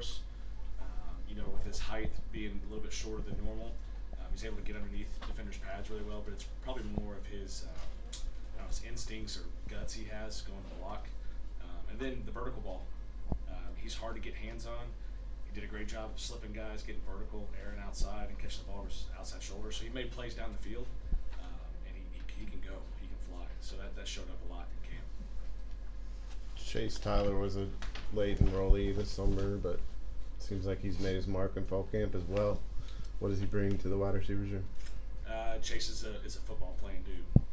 us. With his height being a little bit shorter than normal, he's able to get underneath defenders' pads really well. But it's probably more of his his instincts or guts he has going to block. And then the vertical ball. He's hard to get hands on. He did a great job of slipping guys, getting vertical, airing outside, and catching the ball with his outside shoulder. So he made plays down the field, and he can go. He can fly. So that showed up a lot in camp. Chase Tyler was a late enrollee this summer, but seems like he's made his mark in fall camp as well. What does he bring to the wide receivers room? Chase is a football playing dude.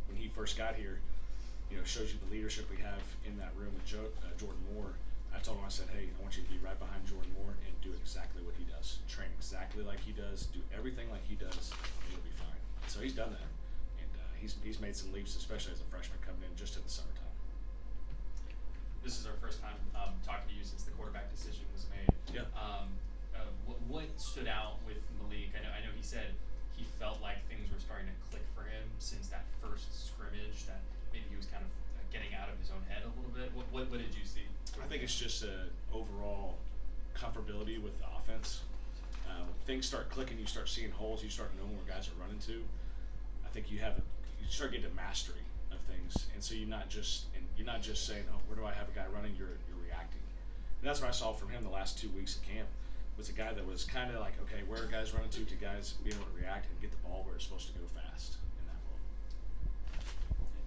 When he first got here, shows you the leadership we have in that room with Jordan Moore. I told him, I said, hey, I want you to be right behind Jordan Moore and do exactly what he does. Train exactly like he does, do everything like he does, and you'll be fine. So he's done that. And he's made some leaps, especially as a freshman coming in just in the summertime. This is our first time talking to you since the quarterback decision was made. Yeah. What stood out with Malik? I know he said he felt like things were starting to click for him since that first scrimmage, that maybe he was kind of getting out of his own head a little bit. What did you see? I think it's just an overall comfortability with the offense. Things start clicking, you start seeing holes, you start knowing where guys are running to. I think you start getting a mastery of things, and so you're not just saying, oh, where do I have a guy running? You're reacting, and that's what I saw from him the last 2 weeks of camp. Was a guy that was kind of like, okay, where are guys running to guys being able to react and get the ball where it's supposed to go fast in that role.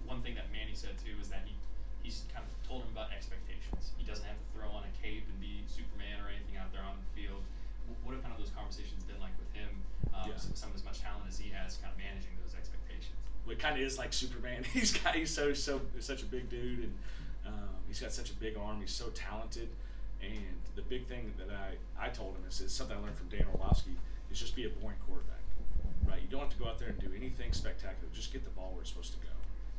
One thing that Manny said too is that he's kind of told him about expectations. He doesn't have to throw on a cape and be Superman or anything out there on the field. What have kind of those conversations been like with him? Some of as much talent as he has, kind of managing those expectations. Well, it kind of is like Superman. He's such a big dude, and he's got such a big arm. He's so talented. And the big thing that I told him is something I learned from Dan Orlovsky is just be a boring quarterback, right? You don't have to go out there and do anything spectacular. Just get the ball where it's supposed to go.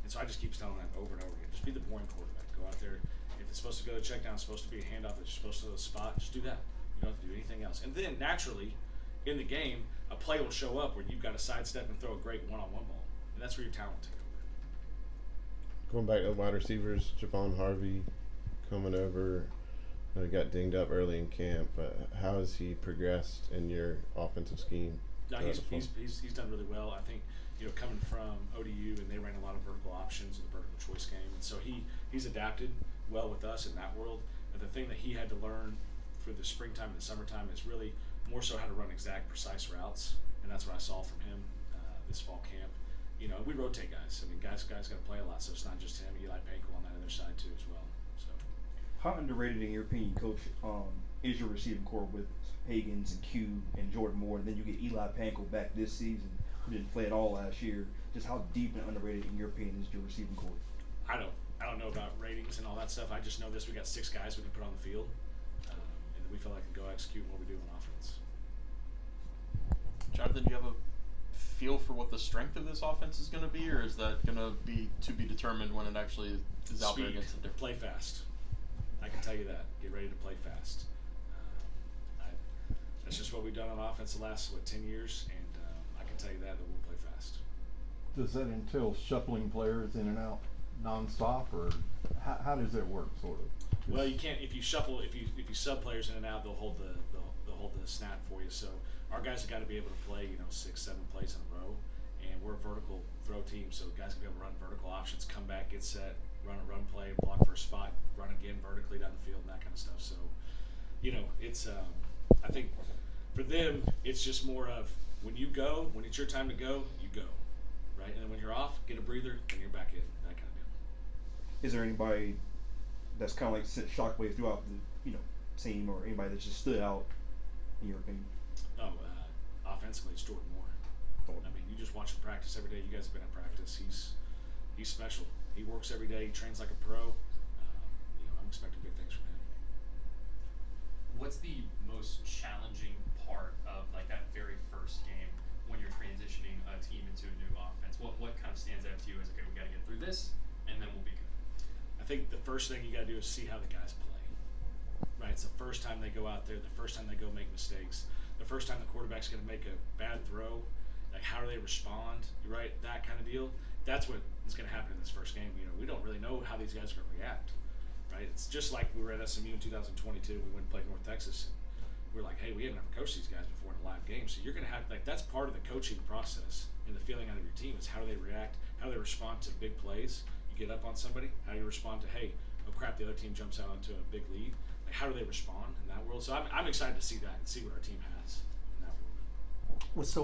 And so I just keep telling that over and over again. Just be the boring quarterback. Go out there. If it's supposed to go to check down, it's supposed to be a handoff, it's supposed to go to the spot, just do that. You don't have to do anything else. And then naturally, in the game, a play will show up where you've got to sidestep and throw a great one-on-one ball. And that's where your talent take over. Going back to the wide receivers, Javon Harvey coming over. He got dinged up early in camp. How has he progressed in your offensive scheme? No, he's done really well. I think coming from ODU, and they ran a lot of vertical options in the vertical choice game, and so he's adapted well with us in that world. And the thing that he had to learn for the springtime and the summertime is really more so how to run exact, precise routes, and that's what I saw from him this fall camp. We rotate guys. I mean, guys got to play a lot, so it's not just him. Eli Pankel on that other side too as well. How underrated, in your opinion, Coach, is your receiving core with Hagans and Q and Jordan Moore, and then you get Eli Pankel back this season, who didn't play at all last year? Just how deep and underrated, in your opinion, is your receiving core? I don't know about ratings and all that stuff. I just know this: we got 6 guys we can put on the field, and we feel like we can go execute what we do on offense. Jonathan, do you have a feel for what the strength of this offense is going to be, or is that going to be to be determined when it actually is out there against the different? Play fast. I can tell you that. Get ready to play fast. That's just what we've done on offense the last 10 years, and I can tell you that we'll play fast. Does that entail shuffling players in and out nonstop, or how does it work, sort of? Well, you can't if you shuffle if you sub players in and out, they'll hold the snap for you. So our guys have got to be able to play 6-7 plays in a row, and we're a vertical throw team, so guys can be able to run vertical options, come back, get set, run a run play, block for a spot, run again vertically down the field, and that kind of stuff. So it's I think for them it's just more of when it's your time to go, you go, right? And then when you're off, get a breather, and you're back in, that kind of deal. Is there anybody that's kind of like sent shockwaves throughout the team, or anybody that's just stood out in your opinion? Offensively, it's Jordan Moore. I mean, you just watch him practice every day. You guys have been in practice. He's special. He works every day. He trains like a pro. I'm expecting big things from him. What's the most challenging part of like that very first game when you're transitioning a team into a new offense? What kind of stands out to you as, okay, we got to get through this, and then we'll be good? I think the first thing you got to do is see how the guys play. Right, it's the first time they go out there, the first time they go make mistakes, the first time the quarterback's going to make a bad throw. Like, how do they respond? Right, that kind of deal. That's what is going to happen in this first game. We don't really know how these guys are going to react. Right, it's just like we were at SMU in 2022. We went and played North Texas. We're like, hey, we haven't ever coached these guys before in a live game, so you're going to have, like, that's part of the coaching process and the feeling out of your team is how do they react, how do they respond to big plays. You get up on somebody, how do you respond to, hey, oh crap, the other team jumps out onto a big lead. Like, how do they respond in that world? So I'm excited to see that and see what our team has in that world. Well, so